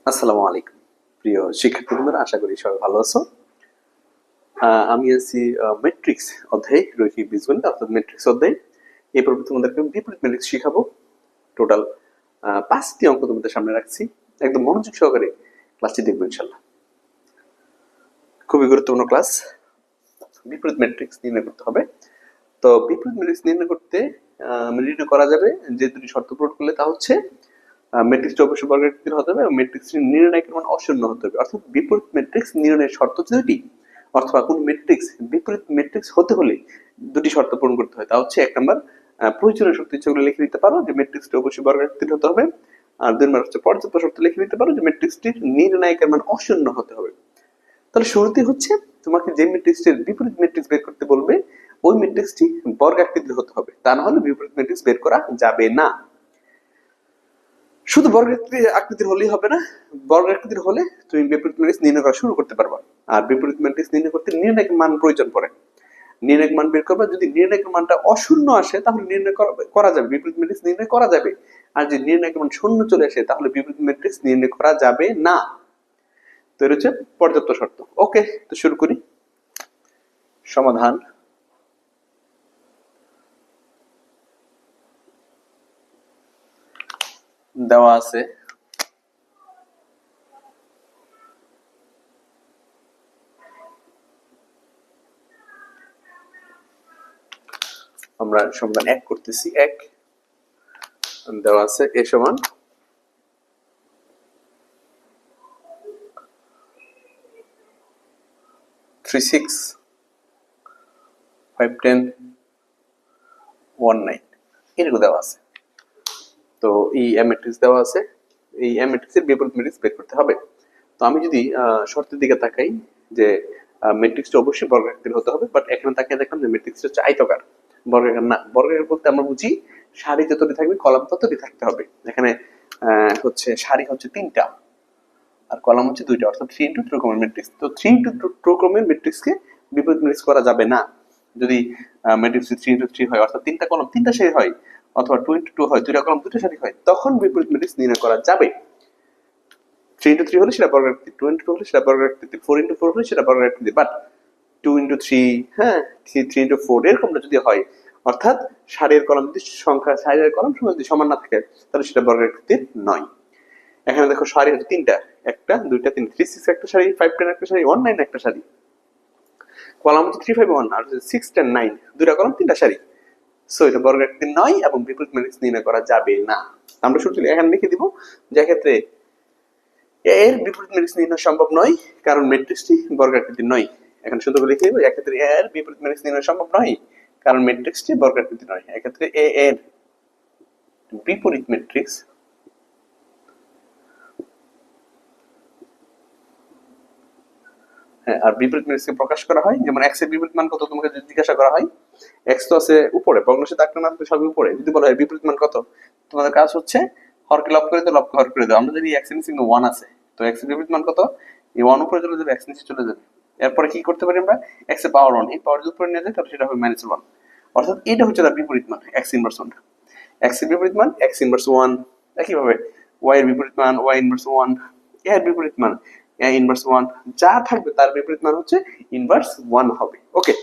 আসসালামু আলাইকুম প্রিয় শিক্ষার্থীবৃন্দরা, আশা করি সবাই ভালো আছো। আমি আছি ম্যাট্রিক্স অধ্যায়, রৈখিক বীজগণিত অর্থাৎ ম্যাট্রিক্স অধ্যায়। এই পর্বে তোমাদেরকে বিপরীত ম্যাট্রিক্স শিখাবো। টোটাল 5টি অঙ্ক তোমাদের সামনে রাখছি, একদম মনোযোগ সহকারে ক্লাসটি দেখবো ইনশাল্লাহ। খুবই গুরুত্বপূর্ণ ক্লাস। বিপরীত ম্যাট্রিক্স নির্ণয় করতে হবে। তো বিপরীত ম্যাট্রিক্স নির্ণয় করতে নির্ণয় করা যাবে যে দুটি শর্ত পূরণ করলে, তা হচ্ছে ম্যাট্রিক্সটি অবশ্যই বর্গাকৃতির হতে হবে এবং ম্যাট্রিক্সটি নির্ণায়কের মান অশূন্য হতে হবে। অর্থাৎ বিপরীত ম্যাট্রিক্স নির্ণয়ের শর্ত দুটি, অথবা কোন ম্যাট্রিক্স বিপরীত ম্যাট্রিক্স হতে হলে দুটি শর্ত পূরণ করতে হয়। তা হচ্ছে, এক নম্বর প্রয়োজনীয় শর্ত ইচ্ছাগুলো লিখে দিতে পারো যে ম্যাট্রিক্সটি অবশ্যই বর্গাকৃতির হতে হবে, আর দুই নম্বর হচ্ছে পর্যাপ্ত শর্ত লিখে দিতে পারো যে ম্যাট্রিক্সটির নির্ণায়কের মান অশূন্য হতে হবে। তাহলে শুরুতেই হচ্ছে তোমাকে যে ম্যাট্রিক্সটির বিপরীত ম্যাট্রিক্স বের করতে বলবে ওই ম্যাট্রিক্সটি বর্গাকৃতির হতে হবে, তা না হলে বিপরীত ম্যাট্রিক্স বের করা যাবে না। শুধু আকৃতির হলেই হবে না, বর্গাকৃতির হলে তুমি বিপরীত ম্যাট্রিক্স নির্ণয় করা শুরু করতে পারবা। আর বিপরীত ম্যাট্রিক্স নির্ণয় করতে নির্ণায়ক মান প্রয়োজন পড়ে। নির্ণায়ক মান বের করবা, যদি নির্ণায়ক মানটা অশূন্য আসে তাহলে নির্ণয় করা যাবে, বিপরীত ম্যাট্রিক্স নির্ণয় করা যাবে। আর যদি নির্ণায়ক মান শূন্য চলে আসে তাহলে বিপরীত ম্যাট্রিক্স নির্ণয় করা যাবে না। তো এটা হচ্ছে পর্যাপ্ত শর্ত। ওকে, তো শুরু করি। সমাধান। দেওয়া আছে আমরা সমাধান 1 করতেছি। 1 দেওয়া আছে a সমান 3 6 5 10 1 9 এরকম দেওয়া আছে। তো এই ম্যাট্রিক্স দেওয়া আছে, এই ম্যাট্রিক্সের বিপরীত ম্যাট্রিক্স বের করতে হবে। তো আমি যদি শর্তের দিকে তাকাই যে ম্যাট্রিক্সটা অবশ্যই বর্গাকৃতির হতে হবে, বাট এখানে তাকিয়ে দেখলাম যে ম্যাট্রিক্সটা হচ্ছে আয়তাকার, বর্গাকার না। বর্গাকার বলতে আমরা বুঝি সারি যতটি থাকবে কলাম ততটি থাকতে হবে। এখানে হচ্ছে সারি হচ্ছে 3টা আর কলাম হচ্ছে 2টা, অর্থাৎ 3 ইনটু 2 ক্রমের ম্যাট্রিক্স। তো 3 ইনটু 2 ক্রমের ম্যাট্রিক্সকে বিপরীত ম্যাট্রিক্স করা যাবে না। যদি ম্যাট্রিক্স 3 ইনটু 3 হয়, অর্থাৎ 3টা কলাম 3টা সারি হয়, অথবা 2 ইনটু 2 হয়, 2টা কলাম 2টা সারি হয়, তখন বিপরীত ম্যাট্রিক্স নির্ণয় করা যাবে। 3 ইনটু 3 হলে সেটা বর্গাকৃতি, 2 ইনটু 2 হলে সেটা বর্গাকৃতি, 4 ইনটু 4 হলে সেটা বর্গাকৃতি। বাট 2 ইনটু 3, হ্যাঁ 3 ইনটু 4 এরকমটা যদি হয়, অর্থাৎ সারির কলাম যদি সংখ্যা, সারির কলাম সংখ্যা যদি সমান না থাকে তাহলে সেটা বর্গাকৃতির নয়। এখানে দেখো সারি হচ্ছে 3টা, 1টা 2টা 3, 3 6 একটা সারি, 5 10 একটা সারি, 1 9 একটা সারি। কলাম হচ্ছে 3 5 1 আর 6 10 9, দুইটা কলাম 3টা সারি। সো এটা বর্গাকৃতির নয় এবং বিপরীত ম্যাট্রিক্স নির্ণয় করা যাবে না। আমরা শুরু এখানে লিখে দিব যে ক্ষেত্রে এর বিপরীত ম্যাট্রিক্স নির্ণয় সম্ভব নয়, কারণ ম্যাট্রিক্সটি বর্গাকৃতির নয়। এখানে শুধু লিখে দিব এক্ষেত্রে এর বিপরীত ম্যাট্রিক্স নির্ণয় সম্ভব নয়, কারণ ম্যাট্রিক্সটি বর্গাকৃতি নয়। এক্ষেত্রে এ এর বিপরীত ম্যাট্রিক্স আর বিপরীত ম্যাট্রিক্সকে প্রকাশ করা হয়, যেমন x এর বিপরীত মান কত তোমাকে যদি জিজ্ঞাসা করা হয়, x তো আছে উপরে, ভগ্নাংশে থাকলে না সবই উপরে, যদি বলা হয় বিপরীত মান কত, তোমাদের কাজ হচ্ছে হরকে লব করে দাও, লবকে হর করে দাও। আমরা যদি x এর নিচে 1 আছে, তো x এর বিপরীত মান কত, এই 1 উপরে চলে যাবে, x নিচে চলে যাবে। এরপরে কি করতে পারি আমরা, x এর পাওয়ার 1, এই পাওয়ার যদি উপরে নিয়ে যাই তাহলে সেটা হবে -1, অর্থাৎ এটা হচ্ছে তার বিপরীত মান, x ইনভার্স 1। x এর বিপরীত মান x ইনভার্স 1। একই ভাবে y এর বিপরীত মান y ইনভার্স 1, এর বিপরীত মান a ইনভার্স 1, যা থাকবে তার বিপরীত মান হচ্ছে ইনভার্স 1 হবে। ওকে,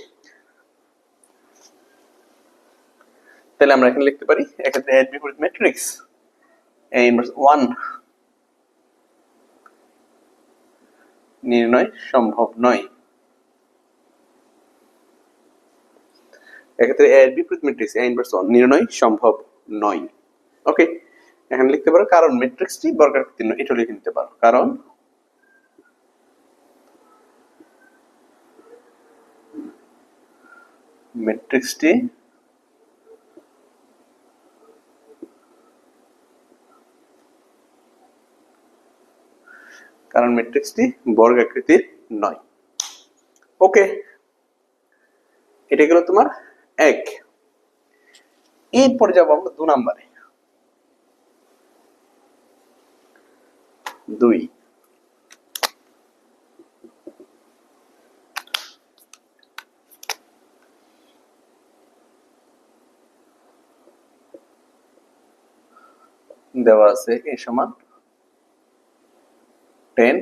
তাহলে আমরা এখানে লিখতে পারি এক্ষেত্রে এর বিপরীত ম্যাট্রিক্স a ইনভার্স 1 নির্ণয় সম্ভব নয়। এক্ষেত্রে এর বিপরীত ম্যাট্রিক্স a ইনভার্স 1 নির্ণয় সম্ভব নয়। ওকে, এখানে লিখতে পারো কারণ ম্যাট্রিক্সটি বর্গাকৃতি নয়, এটা লিখে নিতে পারো, কারণ ম্যাট্রিক্সটি বর্গাকৃতির নয়। ওকে, এটা গেল তোমার 1। এরপরে যাবো আমরা 2 নম্বরে। 2 দেওয়া আছে a সমান 10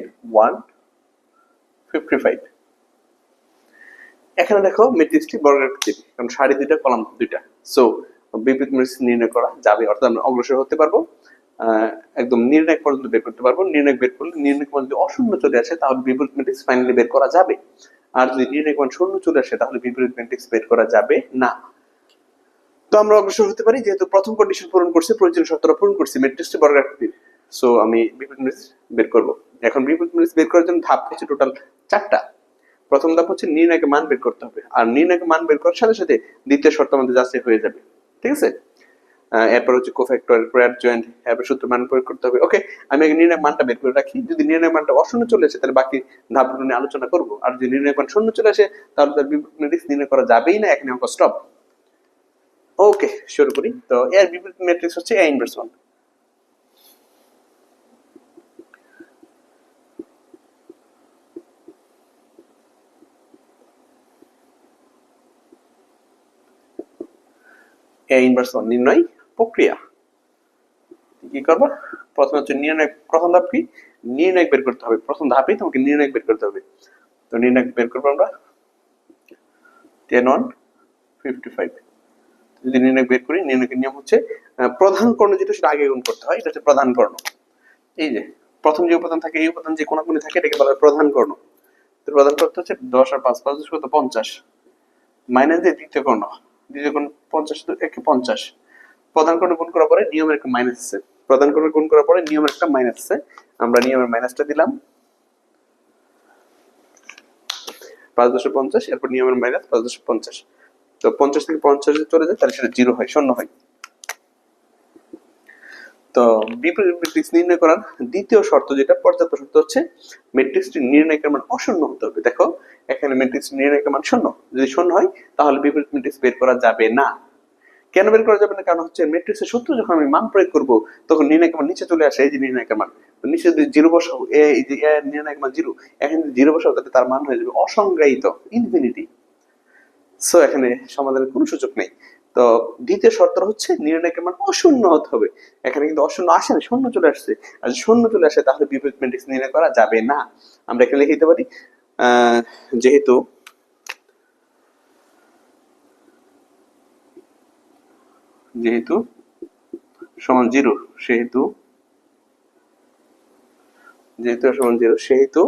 1 55। এখানে দেখো ম্যাট্রিক্সটি বর্গাকৃতির, কারণ সারি দুইটা কলাম দুইটা, সো বিপরীত ম্যাট্রিক্স নির্ণয় করা যাবে, অর্থাৎ আমরা অগ্রসর হতে পারবো, একদম নির্ণয় পর্যন্ত বের করতে পারবো। নির্ণয় বের করলে নির্ণয় মান যদি অশূন্য চলে আসে তাহলে বিপরীত ম্যাট্রিক্স ফাইনালি বের করা যাবে, আর যদি নির্ণয় মান শূন্য চলে আসে তাহলে বিপরীত ম্যাট্রিক্স বের করা যাবে না। তো আমরা অগ্রসর হতে পারি, যেহেতু প্রথম কন্ডিশন পূরণ করছে, প্রয়োজনীয় শর্তটা পূরণ করছি, ম্যাট্রিক্সটি বর্গাকৃতির, সো আমি বিপরীত ম্যাট্রিক্স বের করব। এখন বিপরীত ম্যাট্রিক্স বের করার জন্য ধাপ হচ্ছে টোটাল 4টা। প্রথম ধাপ হচ্ছে নির্ণয়ক মান বের করতে হবে, আর নির্ণয়ক মান বের করার সাথে সাথে দ্বিতীয় শর্ত আমাদের যাচাই হয়ে যাবে, ঠিক আছে। এরপর হচ্ছে কোফ্যাক্টর, অ্যাডজয়েন্ট, এরপর সূত্র মান প্রয়োগ করতে হবে। ওকে, আমি আগে নির্ণয় মানটা বের করে রাখি, যদি নির্ণয় মানটা অশূন্য চলে আসে তাহলে বাকি ধাপগুলো নিয়ে আলোচনা করব, আর যদি নির্ণয় মান শূন্য চলে আসে তাহলে তার বিপরীত ম্যাট্রিক্স নির্ণয় করা যাবেই না, এখানে অঙ্ক স্টপ। ওকে, শুরু করি। তো এর বিপরীত ম্যাট্রিক্স হচ্ছে A ইনভার্স 1। A ইনভার্স 1 নির্ণয় প্রক্রিয়া কি করবা? প্রথমে হচ্ছে নির্ণয়, প্রথম ধাপ কি? নির্ণয় বের করতে হবে, প্রথম ধাপেই তোমাকে নির্ণয় বের করতে হবে। তো নির্ণয় বের করবো আমরা 10 1 55। যদি নির্ণয় বের করি, নির্ণয়ের নিয়ম হচ্ছে প্রধান কর্ণ যেটা সেটা আগে গুণ করতে হয়, এটা হচ্ছে প্রধান কর্ণ। এই যে প্রথম যে উপাদান থাকে, এই উপাদান যে কোনাকুনি থাকে এটাকে বলা হয় প্রধান কর্ণ। তো প্রধান করতে হচ্ছে 10 আর 5 5 কত 50 মাইনাস দিয়ে দ্বিতীয় কর্ণ, দ্বিতীয় কর্ণ 50 তো 50। প্রধান কর্ণ গুণ করার পরে নিয়মের একটা মাইনাস আছে, প্রধান কর্ণ গুণ করার পরে নিয়মের একটা মাইনাস আছে, আমরা নিয়মের মাইনাসটা দিলাম 5.50, এরপর নিয়মের মাইনাস 5.50। তো 50 থেকে 50 চলে যায় তাহলে সেটা 0 হয়, শূন্য হয়। তো বিপরীত ম্যাট্রিক্স নির্ণয় করার দ্বিতীয় শর্ত, যেটা পর্যাপ্ত শর্ত, হচ্ছে ম্যাট্রিক্সটি নির্ণয়কের মান অশূন্য হতে হবে। দেখো এখানে ম্যাট্রিক্স নির্ণয়কের মান শূন্য, যদি শূন্য হয় তাহলে বিপরীত ম্যাট্রিক্স বের করা যাবে না। কেন বের করা যাবে না? কারণ হচ্ছে ম্যাট্রিক্সের সূত্র যখন আমি মান প্রয়োগ করব তখন নির্ণয়কের মান নিচে চলে আসে, এই যে নির্ণয়কের মান, নিচে যদি 0 বসাও, এই যে নির্ণয়কের মান 0, এখানে যদি 0 বসাও তাহলে তার মান হয়ে যাবে অসংজ্ঞায়িত, ইনফিনিটি। সো এখানে সমাধানের কোনো সুযোগ নেই। তো দ্বিতীয় শর্ত হচ্ছে নির্ণয়কের মান অশূন্য হতে হবে। এখানে কিন্তু অশূন্য আসে না, শূন্য চলে আসছে, আর শূন্য চলে আসে তাহলে বিপরীত ম্যাট্রিক্স নির্ণয় করা যাবে না। আমরা এখানে লিখে দিতে পারি যেহেতু সমান 0, সেহেতু সমান 0 সেহেতু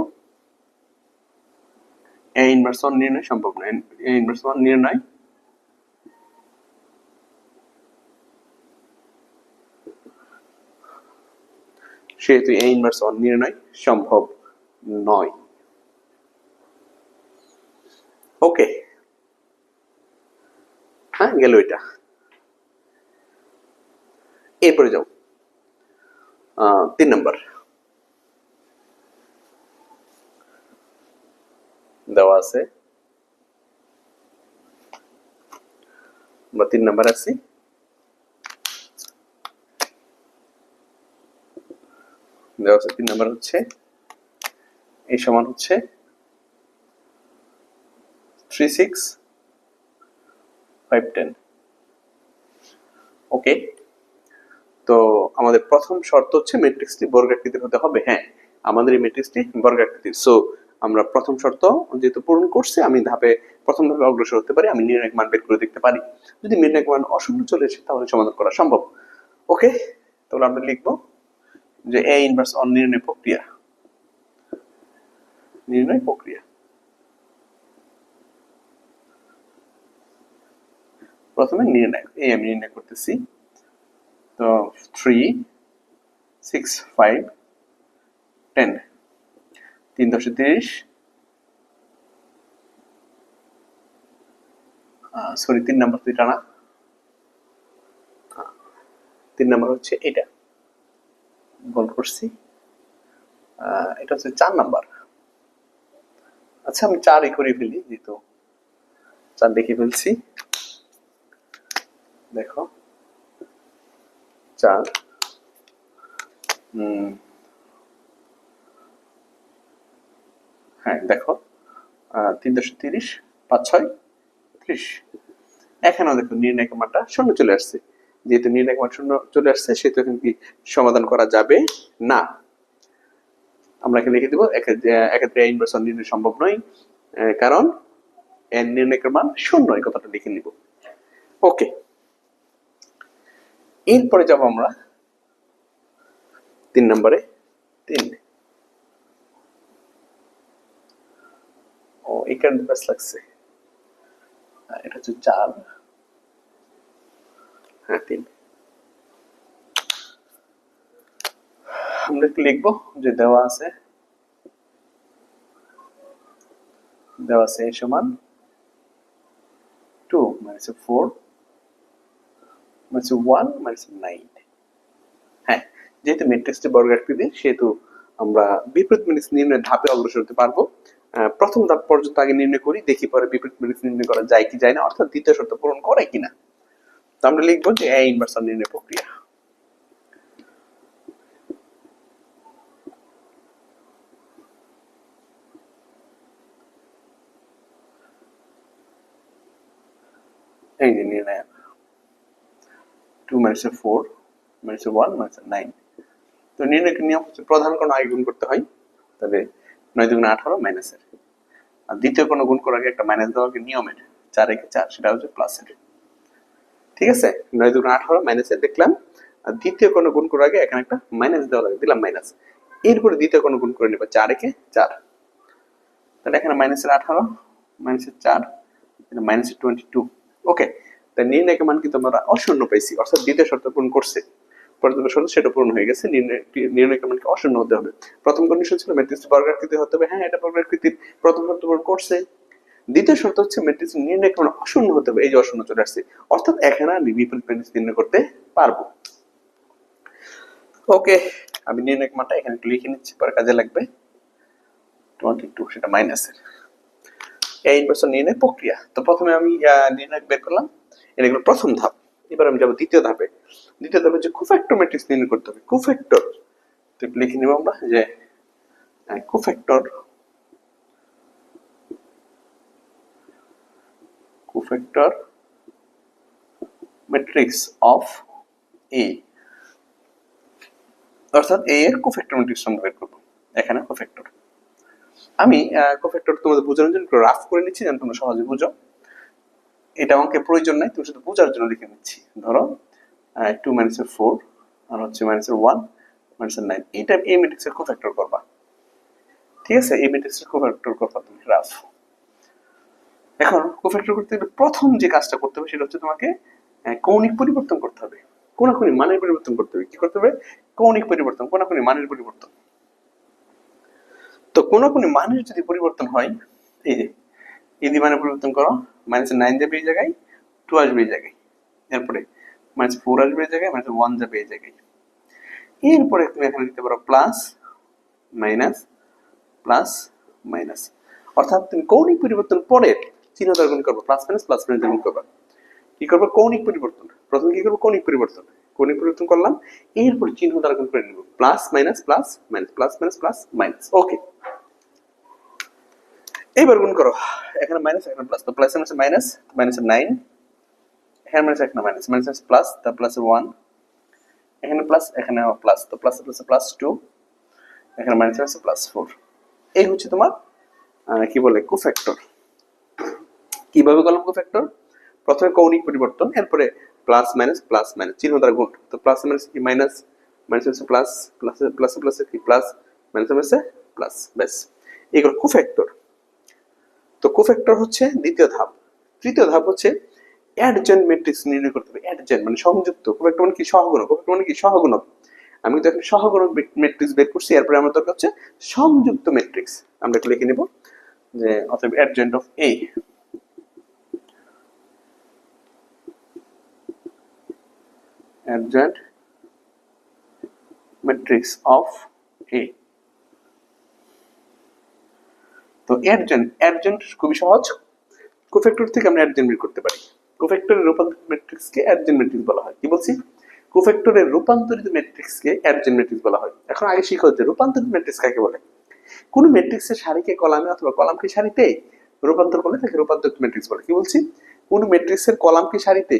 A ইনভার্স 1 নির্ণয় সম্ভব না। A ইনভার্স 1 নির্ণয় সেহেতু A ইনভার্স 1 নির্ণয় সম্ভব নয়। ওকে, হ্যাঁ গেল এটা। এরপরে যাও 3 নম্বর দেওয়া আছে, বা 3 নম্বর আছি। দেওয়া আছে 3 নম্বর হচ্ছে এই সমান হচ্ছে 3 6 5 10। ওকে, তো আমাদের প্রথম শর্ত হচ্ছে ম্যাট্রিক্সটি বর্গাকৃতির হতে হবে। হ্যাঁ, আমাদের এই ম্যাট্রিক্সটি বর্গাকৃতির, সো আমরা প্রথম শর্ত যেহেতু পূরণ করছে, আমি প্রথম ধাপে অগ্রসর হতে পারি, আমি নির্ণায়ক মান বের করে দেখতে পারি। যদি নির্ণায়ক মান অশূন্য চলে আসে তাহলে সমাধান করা সম্ভব। ওকে, তাহলে আমরা লিখবো যে A ইনভার্স 1 নির্ণয় প্রক্রিয়া, প্রথমে নির্ণায়ক এই আমি নির্ণয় করতেছি। তো 3 6 5 10, 3 10 30, সরি 3 নাম্বার তো এটা না, 3 নাম্বার হচ্ছে এটা, ভুল করছি, এটা হচ্ছে 4 নাম্বার। আচ্ছা আমি 4ই করে ফেলি, যেহেতু 4 দেখে ফেলছি। দেখো 4 হ্যাঁ দেখো 3 10 30 5 6 30। এখানেও দেখো নির্ণায়ক মানটা শূন্য চলে আসছে, যেহেতু নির্ণায়ক মান শূন্য চলে আসছে সেহেতু এখানে কি সমাধান করা যাবে না। আমরা এখানে লিখে দিব এক্ষেত্রে ইনভার্স নির্ণয় সম্ভব নয়, কারণ এর নির্ণয়ের মান শূন্য, এই কথাটা লিখে নিব। ওকে, এরপরে যাব আমরা 3 নম্বরে। 3 ও এখানে ব্যাস লাগছে, এটা হচ্ছে 4, হ্যাঁ 3। আমরা কি লিখবো যে দেওয়া আছে a সমান 2 - 4 - 1 - 9। হ্যাঁ, যেহেতু ম্যাট্রিক্সটি বর্গাকৃতির সেহেতু আমরা বিপরীত ম্যাট্রিক্স নির্ণয়ের ধাপে অগ্রসর হতে পারবো। প্রথম ধাপ পর্যন্ত আগে নির্ণয় করি, দেখি পরে বিপরীত ম্যাট্রিক্স নির্ণয় করা যায় কি যায় না, অর্থাৎ দ্বিতীয় শর্ত পূরণ করে কিনা। তো আমরা লিখবো যে এ ইনভার্স নির্ণয় প্রক্রিয়া। এই যে নির্ণয় 2 - 4 - 1 - 9। তো নির্ণয়ের নিয়ম হচ্ছে প্রধান কোণ আগে গুণ করতে হয়, তবে 9 × 18 মাইনাসের, আর দ্বিতীয় কোণ গুণ করার আগে একটা মাইনাস দেওয়া নিয়মের, 4 × 4 সেটা হচ্ছে প্লাসের। ঠিক আছে, 9 × 18 মাইনাসের দেখলাম, আর দ্বিতীয় কোণ গুণ করার আগে এখানে একটা মাইনাস দেওয়া লাগে, দিলাম মাইনাস। এরপরে দ্বিতীয় কোণ গুণ করে নেব 4 × 4, তাহলে এখানে -18 - 4 এটা -22। ওকে, তাই নির্ণয়ের মান কিন্তু আমরা অশূন্য পাইছি, অর্থাৎ দ্বিতীয় শর্ত পূরণ করছে, পরবর্তী শর্ত সেটা পূরণ হয়ে গেছে। নির্ণয়ের মানকে অশূন্য হতে হবে। প্রথম কন্ডিশন ছিল ম্যাট্রিক্সটি বর্গাকৃতি হতে হবে, হ্যাঁ এটা বর্গাকৃতির, প্রথম শর্ত পূরণ করছে। দ্বিতীয় শর্ত হচ্ছে ম্যাট্রিক্স নির্ণয়ের মান অশূন্য হতে হবে, এই যে অশূন্য চলে আসছে, অর্থাৎ এখানে আমি বিপরীত ম্যাট্রিক্স নির্ণয় করতে পারবো। ওকে, আমি নির্ণয়ের মানটা এখানে একটু লিখে নিচ্ছি, পরে কাজে লাগবে। 22 সেটা মাইনাসের। এই ইনভার্স নির্ণয় প্রক্রিয়া। তো প্রথমে আমি নির্ণয় বের করলাম, এটা হলো প্রথম ধাপ। এবার আমি যাব দ্বিতীয় ধাপে। দ্বিতীয় ধাপে যে কোফ্যাক্টর ম্যাট্রিক্স নির্ণয় করতে হবে, কোফ্যাক্টর। তো লিখে নিব আমরা যে কোফ্যাক্টর ম্যাট্রিক্স অফ এ, অর্থাৎ এ এর কোফ্যাক্টর ম্যাট্রিক্স আমরা বের করব। এখানে কোফ্যাক্টর, আমি কোফ্যাক্টর তোমাদের বোঝানোর জন্য একটু রাফ করে নিচ্ছি যেন তোমরা সহজে বুঝো। এটা অঙ্কের প্রয়োজন নাই, তুমি শুধু বোঝার জন্য লিখে নিচ্ছি। ধরো 2 - 4 আর হচ্ছে -1 - 9, এটা এই ম্যাট্রিক্সের কোফ্যাক্টর করবা। ঠিক আছে, এই ম্যাট্রিক্সের কোফ্যাক্টর করবা তুমি রাফ। এখন কোফ্যাক্টর করতে গেলে প্রথম যে কাজটা করতে হবে সেটা হচ্ছে তোমাকে কৌণিক পরিবর্তন করতে হবে, কোনাকুনি মানের পরিবর্তন করতে হবে। কি করতে হবে? কৌণিক পরিবর্তন, কোনাকুনি মানের পরিবর্তন। তো কোনাকুনি মানের যদি পরিবর্তন হয়, এই যে এই মানের পরিবর্তন করো, -9 যাবে এই জায়গায়, 2 আসবে এই জায়গায়, এরপরে -4 আসবে এই জায়গায়, -1 যাবে এই জায়গায়। এরপরে তুমি এখানে দিতে পারো প্লাস মাইনাস প্লাস মাইনাস, অর্থাৎ তুমি কৌণিক পরিবর্তন পরে চিহ্ন দ্বারা গুণ করবে, প্লাস মাইনাস গুণ করবে। কি করবে? কৌণিক পরিবর্তন। প্রথমে কি করবো? কৌণিক পরিবর্তন। কৌণিক পরিবর্তন করলাম, এরপর চিহ্ন দ্বারা গুণ করে নেব, plus minus plus minus, plus minus plus minus. Okay, এবার গুণ করো, এখানে মাইনাস এখানে প্লাস, তো প্লাস মাইনাস মাইনাস, মাইনাস 9, এখানে মাইনাস এখানে মাইনাস, মাইনাস প্লাস, তার প্লাস 1, এখানে প্লাস এখানে প্লাস, তো প্লাস প্লাস প্লাস 2, এখানে মাইনাস আছে প্লাস 4। এই হচ্ছে তোমার কি বলে কোফ্যাক্টর। কিভাবে করলাম কোফ্যাক্টর? প্রথমে কৌণিক পরিবর্তন, এরপরে প্লাস মাইনাস চিহ্ন দ্বারা গুণ। তো প্লাস মাইনাস কি মাইনাস, মাইনাস হচ্ছে প্লাস, প্লাস প্লাস প্লাস কি প্লাস, মাইনাস হচ্ছে প্লাস, ব্যাস এগুলো কোফ্যাক্টর। তো কোফ্যাক্টর হচ্ছে দ্বিতীয় ধাপ। তৃতীয় ধাপ হচ্ছে অ্যাডজয়েন্ট ম্যাট্রিক্স নির্ণয় করতে হবে। অ্যাডজয়েন্ট মানে সংযুক্ত, কোফ্যাক্টর মানে কি সহগুণক, কোফ্যাক্টর মানে কি সহগুণক। আমি তো এখন সহগুণক ম্যাট্রিক্স বের করছি, এরপরে আমার দরকার হচ্ছে সংযুক্ত ম্যাট্রিক্স। আমরা একটু লিখে নিব যে অতএব adjoint of A, adjoint matrix of A। তো adjoint খুবই সহজ, কোফ্যাক্টর থেকে আমরা adjoint বের করতে পারি। কোফ্যাক্টরের রূপান্তরিত ম্যাট্রিক্সকে adjoint ম্যাট্রিক্স বলা হয়। কি বলছি? কোফ্যাক্টরের রূপান্তরিত ম্যাট্রিক্সকে adjoint ম্যাট্রিক্স বলা হয়। এখন আগে শিখো যে রূপান্তরিত ম্যাট্রিক্স কাকে বলে। কোন ম্যাট্রিক্সের সারিকে কলামে অথবা কলামকে সারিতে রূপান্তর করলে তাকে রূপান্তরিত ম্যাট্রিক্স বলে। কি বলছি? কোন ম্যাট্রিক্সের কলামকে সারিতে,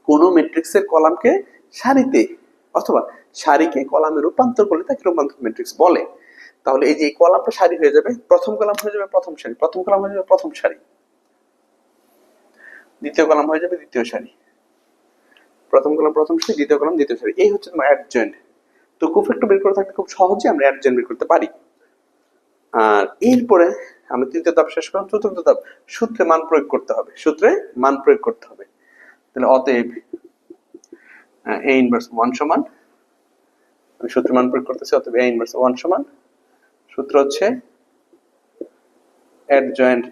কোন ম্যাট্রিক্সের কলামকে সারিতে অথবা সারিকে কলামে রূপান্তর করলে তাকে রূপান্তরিত ম্যাট্রিক্স বলে। তাহলে এই যে এই কলামটা সারি হয়ে যাবে, প্রথম কলাম হয়ে যাবে প্রথম সারি, প্রথম কলাম হয়ে যাবে প্রথম সারি, দ্বিতীয় কলাম হয়ে যাবে দ্বিতীয় সারি, প্রথম কলাম প্রথম সারি, দ্বিতীয় কলাম দ্বিতীয় সারি। এই হচ্ছে তোমার অ্যাডজয়েন্ট। তো কোফ্যাক্টর বের করে থাকলে খুব সহজে আমরা অ্যাডজয়েন্ট বের করতে পারি। আর এরপরে আমরা তৃতীয় ধাপ শেষ করলাম, চতুর্থ ধাপ সূত্রে মান প্রয়োগ করতে হবে, সূত্রে মান প্রয়োগ করতে হবে। তাহলে অতএব a ইনভার্স 1 সমান, আমি সূত্রে মান প্রয়োগ করতেছি, অতএব a ইনভার্স 1 সমান, সূত্র হচ্ছে adjoint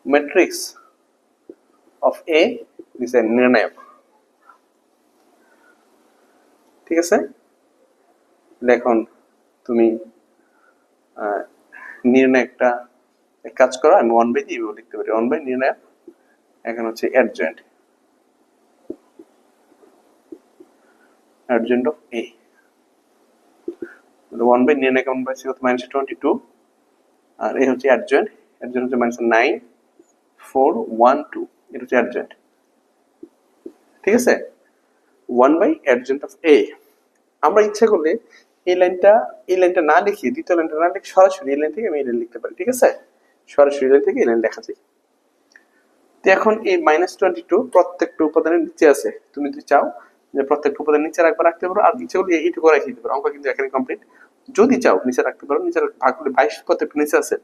matrix of A is a নির্ণায়ক। ঠিক আছে, এখন তুমি নির্ণায়কটা এক কাজ করো, আমি 1 বাই দিয়ে লিখতে পারি, 1 বাই নির্ণায়ক, এখন হচ্ছে অ্যাডজয়েন্ট অফ A, 1 বাই নির্ণায়ক 1 বাই -22, আর এই হচ্ছে অ্যাডজয়েন্ট হচ্ছে -9 4 1 2, এটা হচ্ছে অ্যাডজয়েন্ট। ঠিক আছে, 1 বাই অ্যাডজয়েন্ট অফ A। আমরা ইচ্ছা করলে এই লাইনটা না লিখে, দ্বিতীয় লাইনটা না লিখে সরাসরি এই লাইন থেকে আমি এই লাইন লিখতে পারি। ঠিক আছে, সরাসরি লাইন থেকে এই লাইন লেখা যায়। তো এখন এই -22 প্রত্যেকটা উপাদানের নিচে আছে, তুমি যদি চাও যে প্রত্যেকটা উপাদান নিচে রাখতে পারো, আর ইচ্ছা করলে এইটুকু রেখে দিতে পারো, অঙ্ক কিন্তু এখানে কমপ্লিট। যদি চাও নিচে রাখতে পারো, নিচে ভাগ করলে 22 প্রত্যেকটা নিচে আছে,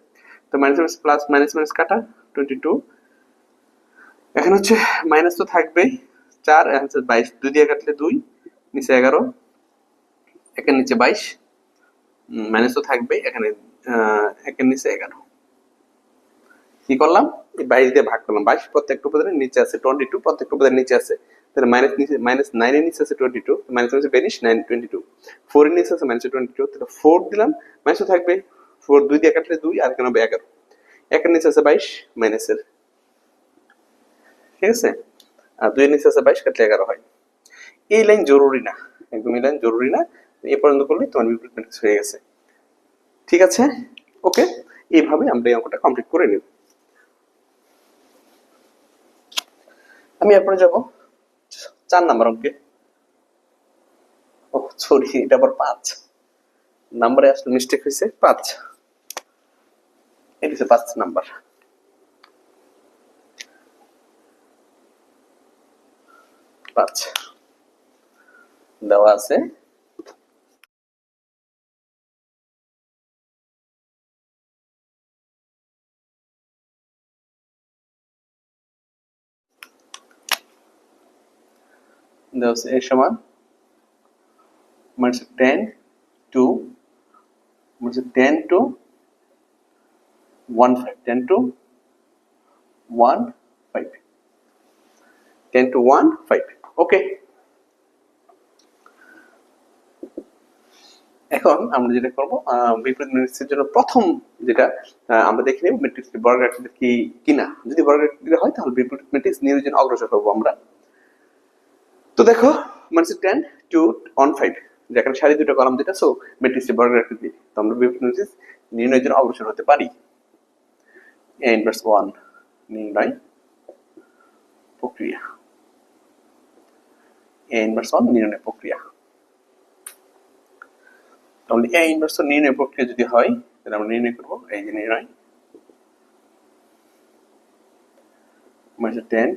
তো মাইনাস প্লাস মাইনাস কাটা 22, এখন হচ্ছে মাইনাস তো থাকবেই 4, এখন হচ্ছে 22, 2 দিয়ে কাটলে 2, নিচে 11, একের নিচে 22, মাইনাস তো থাকবেই, এখানে একের নিচে 11। কি করলাম, এই 22 দিয়ে ভাগ করলাম, 22 প্রত্যেকটা উপাদানের নিচে আছে, 22 প্রত্যেকটা উপাদানের নিচে আছে, তাহলে -9 এর নিচে আছে 22, মাইনাস হচ্ছে 9 22, 4 এর নিচে আছে -22, তাহলে 4 দিলাম, মাইনাস তো থাকবে, 4 2 দিয়ে কাটলে 2, আর এখানে হবে 11, একের নিচে আছে 22 মাইনাসের, ঠিক আছে, আর 2 এর নিচে আছে 22 কাটলে 11 হয়। এই লাইন জরুরি না, একদম এই লাইন জরুরি না, এই পর্যন্ত করলে তোমার বিপরীত ম্যাট্রিক্স হয়ে গেছে। ঠিক আছে, ওকে, এইভাবে আমরা এই অঙ্কটা কমপ্লিট করে নিব। আমি এরপরে যাব 4 নাম্বার অঙ্কে। ও সরি, এটা আবার 5 নাম্বারে আসলে মিস্টেক হয়েছে, 5, এটা হচ্ছে 5 নাম্বার। দেওয়া আছে a সমান মানে 10 to 15, 10 to 15, 10 to 15, ওকে। এখন আমরা যেটা করব, বিপরীত ম্যাট্রিক্সের জন্য প্রথম যেটা আমরা দেখে নেব ম্যাট্রিক্সটি বর্গাকৃতির কি কিনা, যদি বর্গাকৃতির হয় তাহলে বিপরীত ম্যাট্রিক্স নির্ণয়ের জন্য অগ্রসর হব আমরা। তো দেখো মানে 10 to 15, যেখানে সারি দুটো কলাম দুটো, সো ম্যাট্রিক্সটি বর্গাকৃতি, তো আমরা বিপরীত ম্যাট্রিক্স নির্ণয়ের জন্য অগ্রসর হতে পারি। a ইনভার্স 1 নির্ণয় প্রক্রিয়া, a ইনভার্স 1 নির্ণয় প্রক্রিয়া। তাহলে a ইনভার্স নির্ণয় প্রক্রিয়া যদি হয়, তাহলে আমরা নির্ণয় করব এই যে নির্ণয় মানে 10,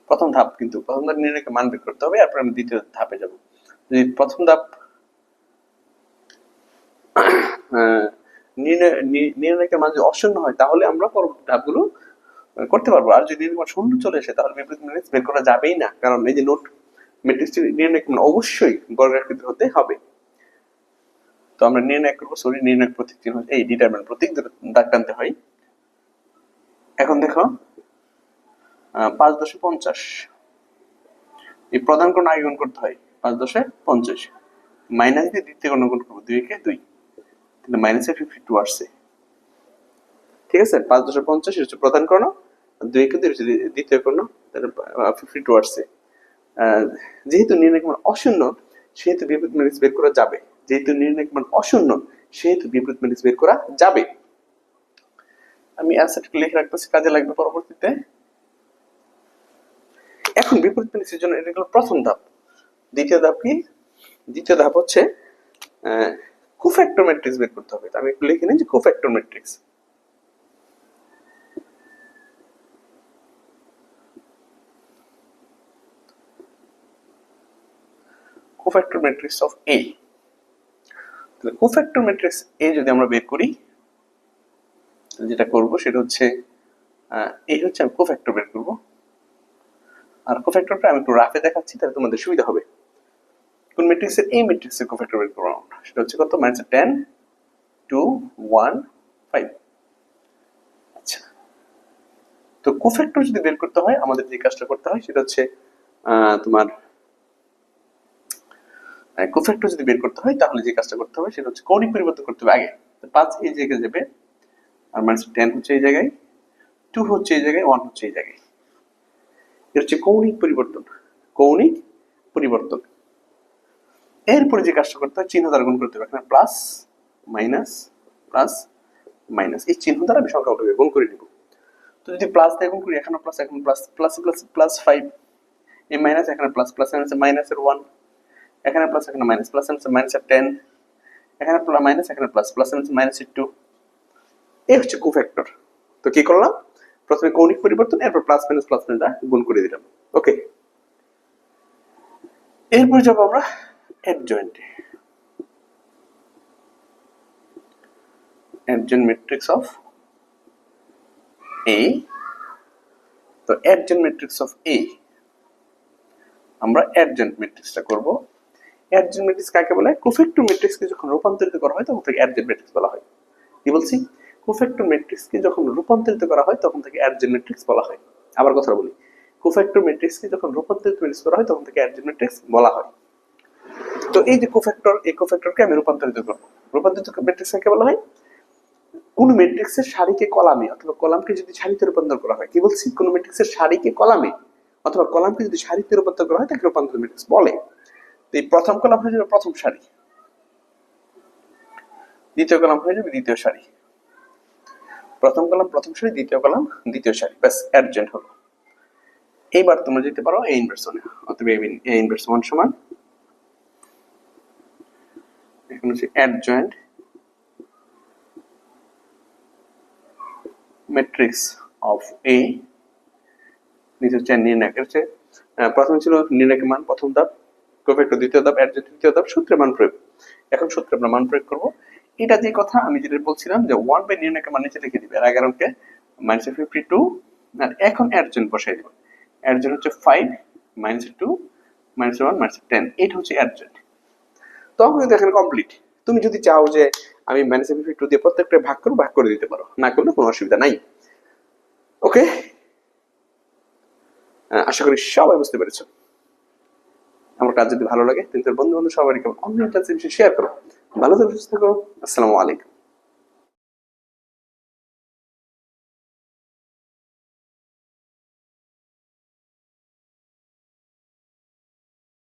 প্রথম ধাপ, কিন্তু প্রথম ধাপ নির্ণয়কে মান বের করতে হবে, তারপর আমরা দ্বিতীয় ধাপে যাব। যদি প্রথম ধাপ নির্ণয়কের মান যদি অশূন্য হয়, তাহলে আমরা পরবর্তী ধাপগুলো করতে পারবো। আর যদি নির্ণয় শূন্য চলে আসে, তাহলে বিপরীত ম্যাট্রিক্স বের করা যাবেই না, কারণ এই যে নোট ম্যাট্রিক্সটি নির্ণয় মান অবশ্যই বর্গাকৃতি হতে হবে। তো আমরা নির্ণয় করবো, সরি নির্ণয় প্রতীক চিহ্ন এই ডিটারমিনেন্ট প্রতীক দাগ টানতে হয়। এখন দেখো 5 10 50, এই প্রধান কোণ আগে গুণ করতে হয়, 5 10 50, মাইনাস দিয়ে দ্বিতীয় কোণ গুণ করবো, 2 কে 2, তাহলে মাইনাসে 52 আসছে। ঠিক আছে, 5 10 50 হচ্ছে প্রধান কোণ, 2 কে 2 হচ্ছে দ্বিতীয় কোণ, তাহলে 52 আসছে। যেহেতু নির্ণয় মান অশূন্য, সেহেতু বিপরীত ম্যাট্রিক্স বের করা যাবে, যেহেতু নির্ণয় মান অশূন্য, সেহেতু বিপরীত ম্যাট্রিক্স বের করা যাবে। আমি অ্যান্সারটা লিখে রাখতেছি, কাজে লাগবে পরবর্তীতে। এখন বিপরীত ম্যাট্রিক্সের জন্য এটা হলো প্রথম ধাপ। দ্বিতীয় ধাপ কি, দ্বিতীয় ধাপ হচ্ছে কোফ্যাক্টর ম্যাট্রিক্স বের করতে হবে। তো আমি একটু লিখে নিই যে cofactor matrix. Cofactor matrix of A. তাহলে কোফ্যাক্টর ম্যাট্রিক্স এ যদি আমরা বের করি, যেটা করব সেটা হচ্ছে এই হচ্ছে আমি কোফ্যাক্টর বের করব। আর কোফ্যাক্টরটা আমি একটু রাফে দেখাচ্ছি, তাহলে তোমাদের সুবিধা হবে। কোন ম্যাট্রিক্সের এই ম্যাট্রিক্সের কোফ্যাক্টর বের করব আমরা, সেটা হচ্ছে কত? -10 2 1 5। আচ্ছা, তো কোফ্যাক্টর যদি বের করতে হয় আমাদের যে কাজটা করতে হয় সেটা হচ্ছে তোমার কোফ্যাক্টর যদি বের করতে হয় তাহলে যে কাজটা করতে হবে সেটা হচ্ছে কৌণিক পরিবর্তন করতে হবে আগে। 5 এই জায়গায় যাবে, আর -10 হচ্ছে এই জায়গায়, 2 হচ্ছে এই জায়গায়, 1 হচ্ছে এই জায়গায়। এটা হচ্ছে কৌণিক পরিবর্তন। কৌণিক পরিবর্তন। এরপরে যে কাজটা করতে হয় চিহ্ন দ্বারা গুণ করতে হবে। এখানে প্লাস মাইনাস প্লাস মাইনাস, এই চিহ্ন দ্বারা আমি সংখ্যাগুলোকে গুণ করে নিব। তো যদি প্লাস দিয়ে গুণ করি, এখানে প্লাস, এখন প্লাস, প্লাস প্লাস প্লাস 5, এই মাইনাস, এখানে প্লাস, প্লাস মাইনাসের 1, এখানে প্লাস, এখানে মাইনাস, প্লাস মাইনাসের 10, এখানে মাইনাস, এখানে প্লাস, প্লাস মাইনাসের 2। এই হচ্ছে কোফ্যাক্টর। তো কি করলাম? প্রথমে কৌণিক পরিবর্তন, এরপর প্লাস মাইনাস গুণ করে দিলাম। ওকে, এরপর যাব আমরা অ্যাডজয়েন্টে। অ্যাডজয়েন্ট ম্যাট্রিক্স অফ এ। তো অ্যাডজয়েন্ট ম্যাট্রিক্স অফ এ, আমরা অ্যাডজয়েন্ট ম্যাট্রিক্সটা করব। অ্যাডজয়েন্ট ম্যাট্রিক্স কাকে বলে? কোফ্যাক্টর ম্যাট্রিক্সকে যখন রূপান্তরিত করা হয় তখন থেকে অ্যাডজয়েন্ট ম্যাট্রিক্স বলা হয়। কি বলছি? কোফ্যাক্টর ম্যাট্রিক্সকে যখন রূপান্তরিত করা হয় তখন থেকে অ্যাডজয়েন্ট ম্যাট্রিক্স বলা হয়। আবার কথা বলি, কোফ্যাক্টর ম্যাট্রিক্সকে যখন রূপান্তরিত ম্যাট্রিক্স করা হয় তখন থেকে অ্যাডজয়েন্ট ম্যাট্রিক্স বলা হয়। তো এই যে কোফ্যাক্টর, এই কোফ্যাক্টরকে আমি রূপান্তরিত করব। রূপান্তরিত ম্যাট্রিক্স কাকে বলা হয়? কোন ম্যাট্রিক্সের সারিকে কলামে অথবা কলামকে যদি সারিতে রূপান্তর করা হয়। কি বলছি? কোন ম্যাট্রিক্সের সারিকে কলামে অথবা কলামকে যদি সারিতে রূপান্তর করা হয় তাকে রূপান্তরিত ম্যাট্রিক্স বলে। তো এই প্রথম কলাম হয়ে যাবে প্রথম সারি, দ্বিতীয় কলাম হয়ে যাবে দ্বিতীয় সারি, প্রথম কলাম প্রথম সারি, দ্বিতীয় কলাম দ্বিতীয় সারি, ব্যাস অ্যাডজয়েন্ট হলো। এইবার তোমরা যেতে পারো এ ইনভার্স 1 এ। অতএব এ ইনভার্স 1 সমান, এখন হচ্ছে অ্যাডজয়েন্ট ম্যাট্রিক্স অফ এ। নিচে হচ্ছে নির্ণায়ক, হচ্ছে প্রথমে ছিল নির্ণায়কের মান প্রথম ধাপ, কোফ্যাক্টর দ্বিতীয় ধাপ, অ্যাডজয়েন্ট তৃতীয় ধাপ, সূত্রের মান প্রয়োগ। এখন সূত্রে আমরা মান প্রয়োগ করব। এটা যে কথা আমি যেটা বলছিলাম যে 1 বাই নির্ণায়কের মান নিচে লিখে দিবে, আর 11 কে -52, আর এখন অ্যাডজয়েন্ট বসাই দেব। অ্যাডজয়েন্ট হচ্ছে 5 -2 -1 -10, এটা হচ্ছে অ্যাডজয়েন্ট। তখন কিন্তু এখানে কমপ্লিট। তুমি যদি চাও যে আমি -52 দিয়ে প্রত্যেকটা ভাগ করে দিতে পারো, না করলে কোনো অসুবিধা নাই। ওকে, আশা করি সবাই বুঝতে পেরেছো। আমার কাজ যদি ভালো লাগে তাহলে বন্ধু বান্ধব সবাইকে অনলাইন ক্লাসে শেয়ার করো। ভালো থাকো, সুস্থ থাকো। আসসালামু আলাইকুম।